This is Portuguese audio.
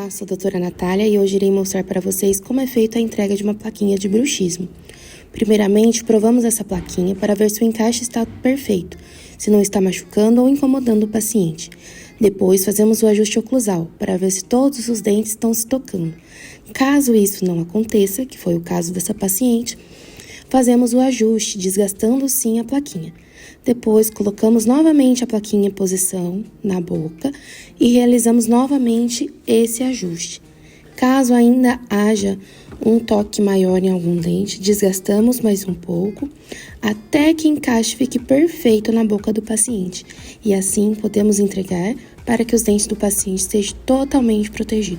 Olá, sou a doutora Natália e hoje irei mostrar para vocês como é feita a entrega de uma plaquinha de bruxismo. Primeiramente, provamos essa plaquinha para ver se o encaixe está perfeito, se não está machucando ou incomodando o paciente. Depois, fazemos o ajuste oclusal para ver se todos os dentes estão se tocando. Caso isso não aconteça, que foi o caso dessa paciente, fazemos o ajuste, desgastando sim a plaquinha. Depois, colocamos novamente a plaquinha em posição na boca e realizamos novamente esse ajuste. Caso ainda haja um toque maior em algum dente, desgastamos mais um pouco, até que o encaixe fique perfeito na boca do paciente. E assim podemos entregar para que os dentes do paciente estejam totalmente protegidos.